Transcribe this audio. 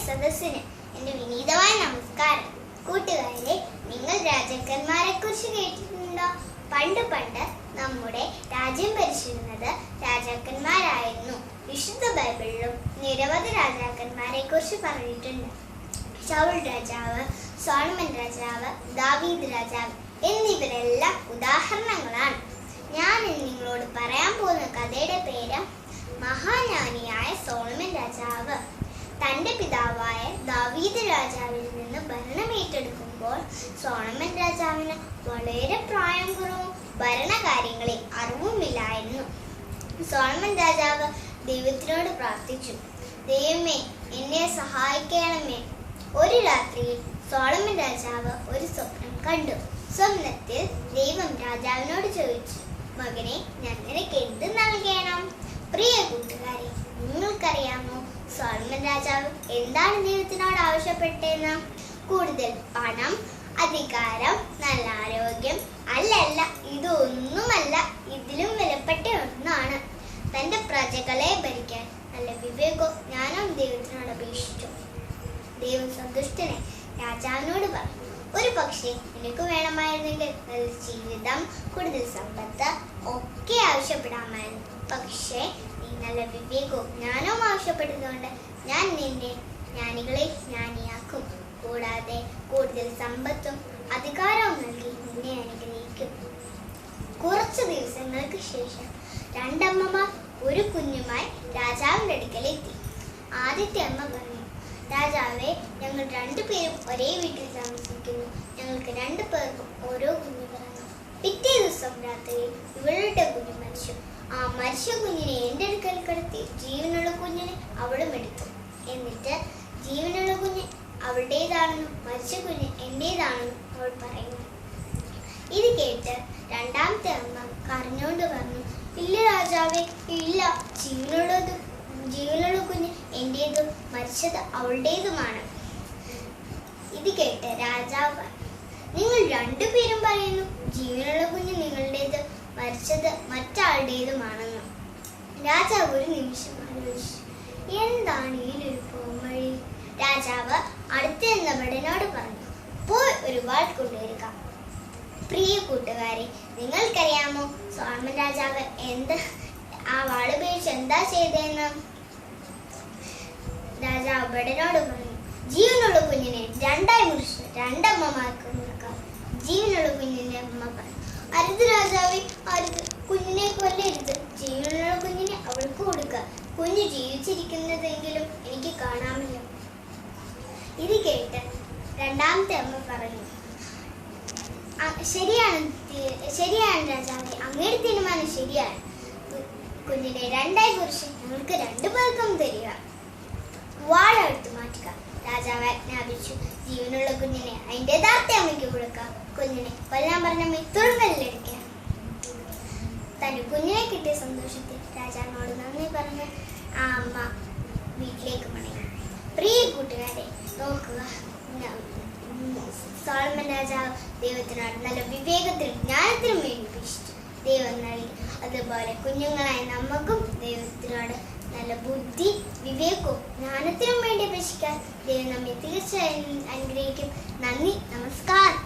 സദസ്സിന് എൻ്റെ വിനീതമായ നമസ്കാരം. കൂട്ടുകാരെ, നിങ്ങൾ രാജാക്കന്മാരെ കുറിച്ച് കേട്ടിട്ടുണ്ടോ? പണ്ട് നമ്മുടെ രാജ്യം ഭരിച്ചിരുന്നത് രാജാക്കന്മാരായിരുന്നു. വിശുദ്ധ ബൈബിളിലും നിരവധി രാജാക്കന്മാരെ കുറിച്ച് പറഞ്ഞിട്ടുണ്ട്. ശൗൽ രാജാവ്, സോളമൻ രാജാവ്, ദാവീദ് രാജാവ് എന്നിവരെല്ലാം ഉദാഹരണങ്ങളാണ്. ഞാൻ നിങ്ങളോട് പറയാൻ പോകുന്ന കഥയുടെ പേര് മഹാജ്ഞാനിയായ സോളമൻ രാജാവ്. തൻ്റെ പിതാവായ ദാവീദ് രാജാവിൽ നിന്ന് ഭരണം ഏറ്റെടുക്കുമ്പോൾ സോളമൻ രാജാവിന് വളരെ പ്രായം കുറവും ഭരണകാര്യങ്ങളിൽ അറിവുമില്ലായിരുന്നു. സോളമൻ രാജാവ് ദൈവത്തിനോട് പ്രാർത്ഥിച്ചു, ദൈവമേ, എന്നെ സഹായിക്കണമേ. ഒരു രാത്രിയിൽ സോളമൻ രാജാവ് ഒരു സ്വപ്നം കണ്ടു. സ്വപ്നത്തിൽ ദൈവം രാജാവിനോട് ചോദിച്ചു, മകനെ, ഞാൻ നിനക്ക് എന്ത് നൽകണം? പ്രിയ കൂട്ടുകാരെ, നിങ്ങൾക്കറിയാമോ സോളമൻ രാജാവ് എന്താണ് ദൈവത്തിനോട് ആവശ്യപ്പെട്ടതെന്ന്? കൂടുതൽ പണം, അധികാരം, നല്ല ആരോഗ്യം? അല്ലല്ല, ഇതൊന്നുമല്ല. ഇതിലും വിലപ്പെട്ട ഒന്നാണ്. തൻ്റെ പ്രജകളെ ഭരിക്കാൻ നല്ല വിവേകവും ജ്ഞാനവും ദൈവത്തിനോട് അപേക്ഷിച്ചു. ദൈവം സന്തുഷ്ടനെ രാജാവിനോട് പറഞ്ഞു, ഒരു പക്ഷേ നിനക്ക് വേണമായിരുന്നെങ്കിൽ നല്ല ജീവിതം, കൂടുതൽ സമ്പത്ത് ഒക്കെ ആവശ്യപ്പെടാമായിരുന്നു. പക്ഷേ നീ നല്ല വിവേകവും ജ്ഞാനവും ആവശ്യപ്പെടുന്നതുകൊണ്ട് ഞാൻ നിന്നെ ജ്ഞാനികളെ ജ്ഞാനിയാക്കും. കൂടാതെ കൂടുതൽ സമ്പത്തും അധികാരവും നൽകി നിന്നെ അനുഗ്രഹിക്കും. കുറച്ചു ദിവസങ്ങൾക്ക് ശേഷം രണ്ടമ്മമാർ ഒരു കുഞ്ഞുമായി രാജാവിൻ്റെ അടുക്കലെത്തി. ആദ്യത്തെ അമ്മ പറഞ്ഞു, രാജാവേ, ഞങ്ങൾ രണ്ടുപേരും ഒരേ വീട്ടിൽ താമസിക്കുന്നു. ഞങ്ങൾക്ക് 2 പേർക്കും ഓരോ കുഞ്ഞു പിറന്നു. പിറ്റേ ദിവസം രാത്രിയിൽ ഇവളുടെ കുഞ്ഞ് മരിച്ചു. ആ മരിച്ച കുഞ്ഞിനെ എൻ്റെ അടുക്കൽ കിടത്തി ജീവനുള്ള കുഞ്ഞിനെ അവളും എടുത്തു. എന്നിട്ട് ജീവനുള്ള കുഞ്ഞ് അവളുടേതാണെന്നും മരിച്ച കുഞ്ഞ് എൻ്റേതാണെന്നും അവൾ പറയുന്നു. ഇത് കേട്ട് രണ്ടാമത്തെ അമ്മ കരഞ്ഞുകൊണ്ട് പറഞ്ഞു, ഇല്ല രാജാവേ, ഇല്ല, ജീവനുള്ള കുഞ്ഞ് എൻ്റേതും മരിച്ചത് അവളുടേതുമാണ്. ഇത് കേട്ട് രാജാവ് പറഞ്ഞു, നിങ്ങൾ 2 പേരും പറയുന്നു ജീവനുള്ള കുഞ്ഞ് നിങ്ങളുടേത്, മരിച്ചത് മറ്റാളുടേതുമാണെന്ന്. രാജാവ് ഒരു നിമിഷം ആലോചിച്ചു, എന്താണ് ഇതിലൊരു പോംവഴി? രാജാവ് അടുത്തിരുന്നവടനോട് പറഞ്ഞു, പോയി ഒരു വാൾ കൊണ്ടുവരിക. പ്രിയ കൂട്ടുകാരെ, നിങ്ങൾക്കറിയാമോ സോളമൻ രാജാവ് ആ വാളുപയോഗിച്ച് എന്താ ചെയ്തതെന്ന്? രാജാവ് ഭടനോട് പറഞ്ഞു, ജീവനുള്ള കുഞ്ഞിനെ 2ആയി മുറിച്ച് 2 അമ്മമാർക്ക് കൊടുക്കാം. ജീവനുള്ള കുഞ്ഞിന്റെ അമ്മ പറഞ്ഞു, അരുത് രാജാവേ, അരുത്, കുഞ്ഞിനെ കൊല്ലരുത്. ജീവനുള്ള കുഞ്ഞിനെ അവൾക്ക് കൊടുക്കുക. കുഞ്ഞ് ജീവിച്ചിരിക്കുന്നതെങ്കിലും എനിക്ക് കാണാമല്ലോ. ഇത് കേട്ട് രണ്ടാമത്തെ അമ്മ പറഞ്ഞു, ശരിയാണ് രാജാവേ, അങ്ങയുടെ തീരുമാനം ശരിയാണ്. കുഞ്ഞിനെ 2ആയി കുറിച്ച് ഞങ്ങൾക്ക് 2 പേർക്കും തരിക. വാളെടുത്ത് മാറ്റുക. രാജാവ് ആജ്ഞാപിച്ചു. ജീവനുള്ള കുഞ്ഞിനെ അതിൻ്റെ യഥാർത്ഥ അമ്മയ്ക്ക് കൊടുക്കുക. കുഞ്ഞിനെ കൊല്ലാൻ പറഞ്ഞ തുറങ്കലിലടിക്കുക. തൻ്റെ കുഞ്ഞിനെ കിട്ടിയ സന്തോഷത്തിൽ രാജാവിനോട് നന്ദി പറഞ്ഞ് ആ അമ്മ വീട്ടിലേക്ക് മടങ്ങി. പ്രിയ കൂട്ടുകാരെ, നോക്കുക, സോളമൻ രാജാവ് ദൈവത്തിനോട് നല്ല വിവേകത്തിനും ജ്ഞാനത്തിനും വേണ്ടി അപേക്ഷിച്ചു. ദൈവം നൽകി. അതുപോലെ കുഞ്ഞുങ്ങളായ നമുക്കും ദൈവത്തിനോട് നല്ല ബുദ്ധി, വിവേകവും ജ്ഞാനത്തിനും വേണ്ടി അപേക്ഷിക്കാൻ ദൈവം നമ്മെ തീർച്ചയായും അനുഗ്രഹിക്കും. നന്ദി, നമസ്കാരം.